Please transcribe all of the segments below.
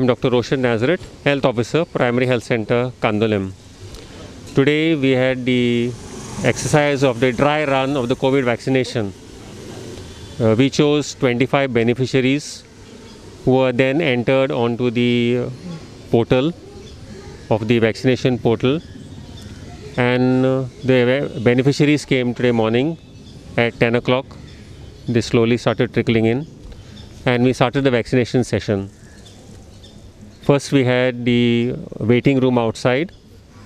am Dr. Roshan Nazareth, Health Officer, Primary Health Center, Kandolim. Today we had the exercise of the dry run of the COVID vaccination. We chose 25 beneficiaries who were then entered onto the portal of the vaccination portal, and the beneficiaries came today morning at 10 o'clock. They slowly started trickling in and we started the vaccination session. First we had the waiting room outside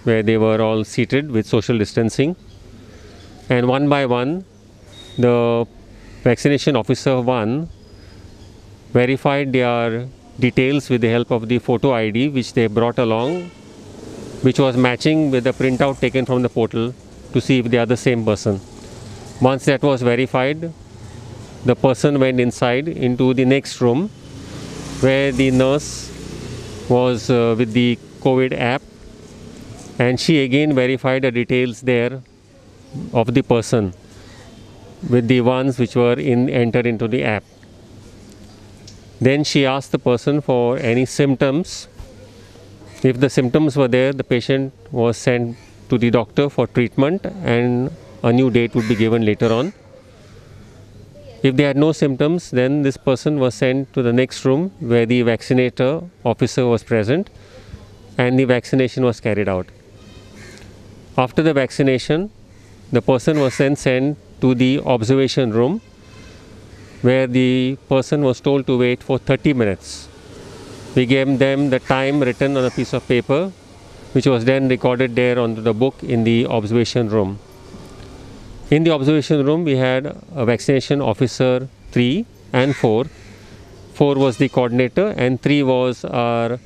where they were all seated with social distancing, and one by one the vaccination officer 1 verified their details with the help of the photo ID which they brought along, which was matching with the printout taken from the portal to see if they are the same person. Once that was verified, the person went inside into the next room where the nurse was with the COVID app, and she again verified the details there of the person with the ones which were entered into the app. Then she asked the person for any symptoms. If the symptoms were there, the patient was sent to the doctor for treatment and a new date would be given later on. If they had no symptoms, then this person was sent to the next room where the vaccinator officer was present and the vaccination was carried out. After the vaccination, the person was then sent to the observation room where the person was told to wait for 30 minutes. We gave them the time written on a piece of paper, which was then recorded there onto the book in the observation room. In the observation room, we had a vaccination officer 3 and 4. 4 was the coordinator and 3 was our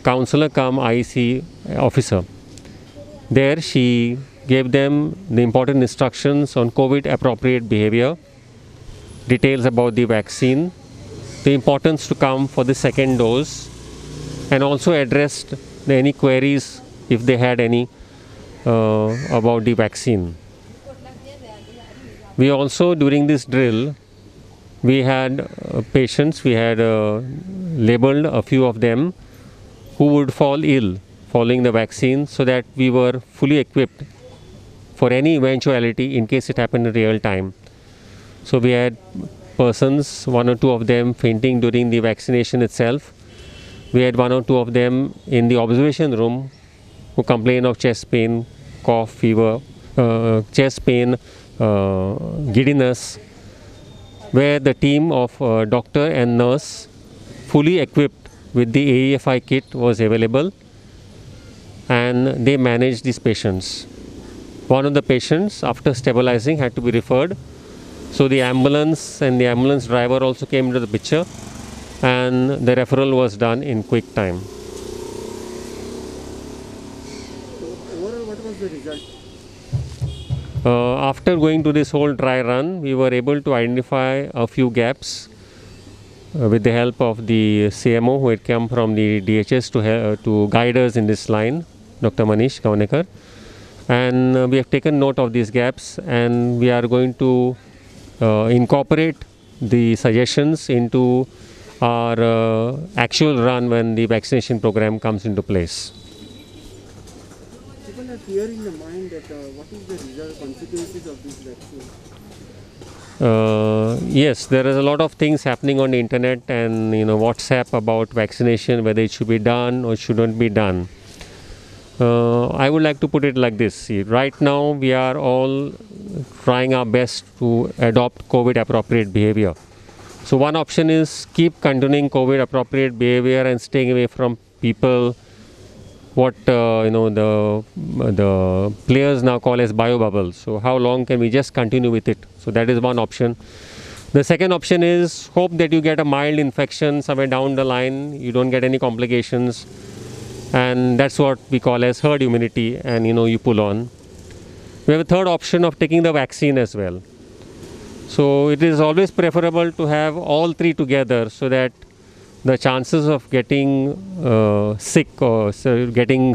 counselor cum IEC officer. There she gave them the important instructions on COVID appropriate behavior, details about the vaccine, the importance to come for the second dose, and also addressed any queries if they had any about the vaccine. We also, during this drill, we had patients, we had labeled a few of them who would fall ill following the vaccine, so that we were fully equipped for any eventuality in case it happened in real time. So we had persons, 1 or 2 of them fainting during the vaccination itself. We had 1 or 2 of them in the observation room who complained of chest pain, cough, fever, chest pain, giddiness, where the team of doctor and nurse fully equipped with the AEFI kit was available, and they managed these patients. One of the patients, after stabilizing, had to be referred. So the ambulance and the ambulance driver also came into the picture, and the referral was done in quick time. Overall, what was the result? After going to this whole dry run, we were able to identify a few gaps with the help of the CMO who had come from the DHS to guide us in this line, Dr. Manish Kavanekar. And we have taken note of these gaps, and we are going to incorporate the suggestions into our actual run when the vaccination program comes into place. People are fear in the mind that what is the result consequences of this vaccine? Yes, there is a lot of things happening on the internet and WhatsApp about vaccination, whether it should be done or shouldn't be done. I would like to put it like this. See, right now we are all trying our best to adopt COVID appropriate behavior. So one option is keep continuing COVID appropriate behavior and staying away from people what the players now call as bio bubbles. So how long can we just continue with it? So that is one option. The second option is hope that you get a mild infection somewhere down the line, you don't get any complications, and that's what we call as herd immunity, and you pull on. We have a third option of taking the vaccine as well. So it is always preferable to have all three together, so that the chances of getting sick or getting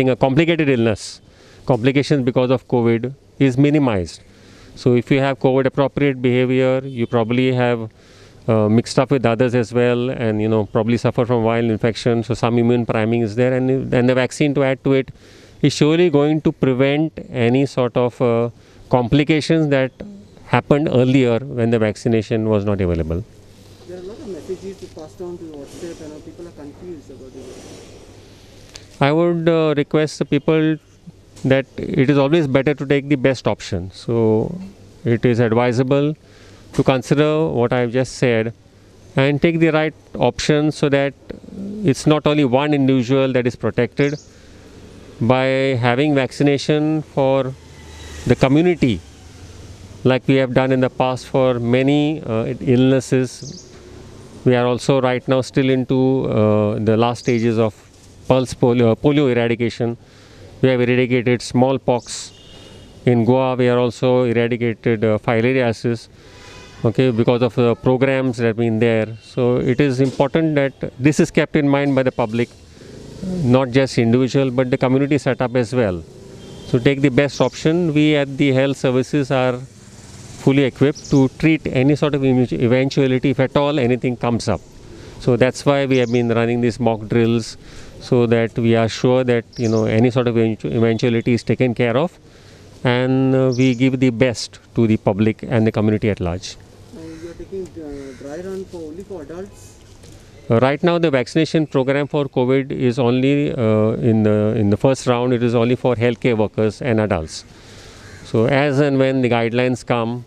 a complicated illness, complications because of COVID, is minimized. So if you have COVID appropriate behavior, you probably have mixed up with others as well, and probably suffer from viral infection. So some immune priming is there, and the vaccine to add to it is surely going to prevent any sort of complications that happened earlier when the vaccination was not available. There are a lot of messages to pass down to WhatsApp and people are confused about it. I would request the people that it is always better to take the best option. So it is advisable to consider what I have just said and take the right option, so that it's not only one individual that is protected. By having vaccination for the community, like we have done in the past for many illnesses, we are also right now still into the last stages of pulse polio eradication. We have eradicated smallpox. In Goa, we are also eradicated filariasis, okay, because of the programs that have been there. So it is important that this is kept in mind by the public, not just individual but the community setup as well. So take the best option. We at the health services are fully equipped to treat any sort of eventuality if at all anything comes up. So that's why we have been running these mock drills, so that we are sure that any sort of eventuality is taken care of, and we give the best to the public and the community at large. You are taking dry run only for adults? Right now the vaccination program for COVID is only in the first round, it is only for healthcare workers and adults. So as and when the guidelines come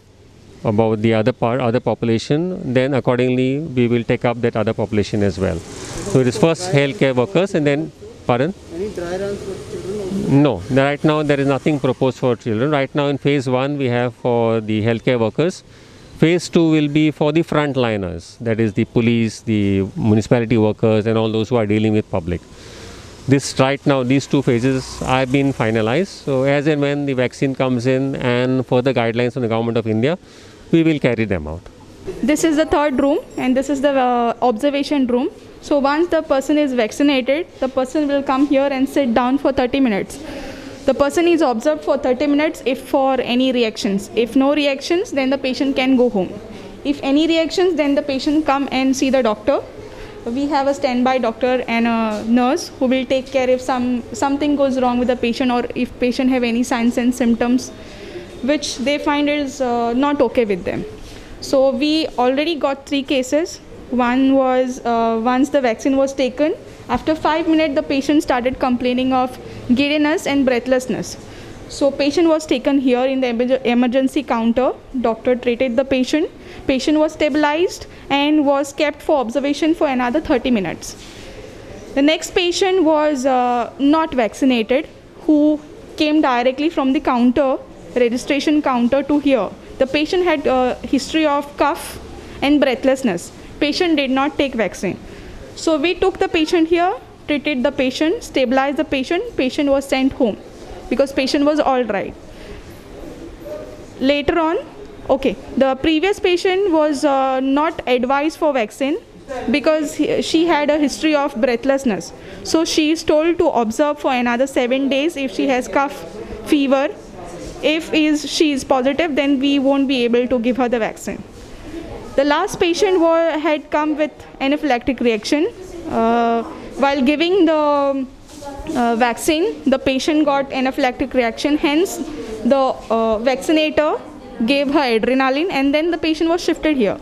about the other population, then accordingly we will take up that other population as well. So it is first healthcare workers and then, pardon? Any dry runs for children also? No, right now there is nothing proposed for children. Right now in phase 1 we have for the healthcare workers. Phase 2 will be for the frontliners, that is the police, the municipality workers and all those who are dealing with public. This right now, these 2 phases have been finalized. So as and when the vaccine comes in and further guidelines from the Government of India, we will carry them out. This is the third room and this is the observation room. So once the person is vaccinated, the person will come here and sit down for 30 minutes. The person is observed for 30 minutes if for any reactions. If no reactions, then the patient can go home. If any reactions, then the patient come and see the doctor. We have a standby doctor and a nurse who will take care if something goes wrong with the patient, or if patient have any signs and symptoms which they find is not okay with them. So we already got 3 cases. One was once the vaccine was taken, after 5 minutes the patient started complaining of giddiness and breathlessness. So patient was taken here in the emergency counter. Doctor treated the patient. Patient was stabilized and was kept for observation for another 30 minutes. The next patient was not vaccinated, who came directly from the counter, registration counter, to here. The patient had a history of cough and breathlessness. Patient did not take vaccine. So we took the patient here, treated the patient, stabilized the patient. Patient was sent home because patient was all right. Later on, okay, the previous patient was not advised for vaccine because she had a history of breathlessness. So she is told to observe for another 7 days if she has cough, fever. If she is positive, then we won't be able to give her the vaccine. The last patient had come with anaphylactic reaction. While giving the vaccine, the patient got anaphylactic reaction. Hence, the vaccinator gave her adrenaline, and then the patient was shifted here.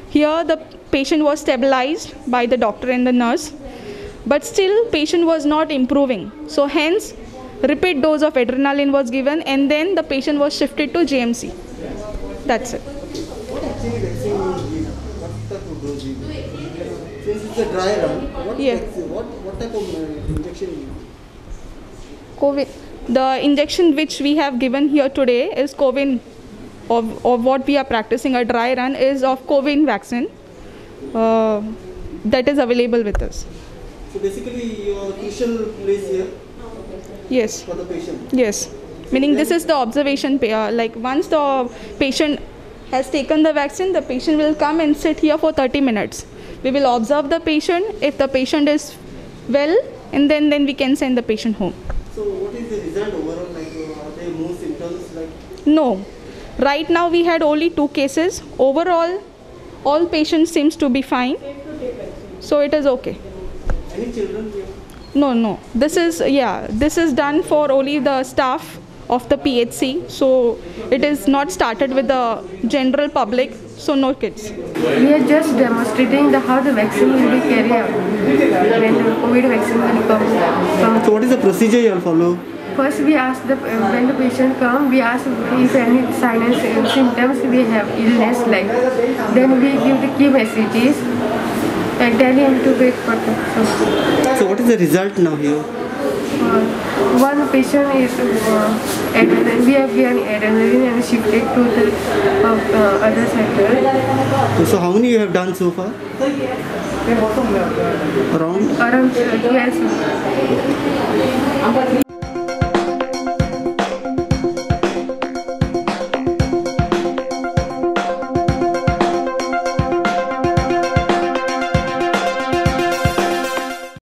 Here, the patient was stabilized by the doctor and the nurse, but still patient was not improving. So hence, repeat dose of adrenaline was given, and then the patient was shifted to JMC. That's it. What actually vaccine you give? What type of dose you give? Since it's a dry run, what type of injection you give? COVID. The injection which we have given here today is COVID, of what we are practicing a dry run is of COVID vaccine that is available with us. So basically your crucial place here Yes. for the patient. Yes. Meaning this is the observation, like once the patient has taken the vaccine, the patient will come and sit here for 30 minutes. We will observe the patient. If the patient is well, and then we can send the patient home. So what is the result overall? Like are there more symptoms like? No. Right now we had only 2 cases. Overall, All patients seems to be fine. So it is okay. Any children here? No. This is done for only the staff of the PHC. So it is not started with the general public. So no kids. We are just demonstrating how the vaccine will be carried out when the COVID vaccine will come. So what is the procedure you will follow? First, we ask when the patient come, we ask if any signs and symptoms we have illness like. Then we give the key messages and tell him to wait for the. So what is the result now here? One patient is adrenaline. We have given adrenaline and shifted to the other center. So how many you have done so far? Around? Around 12.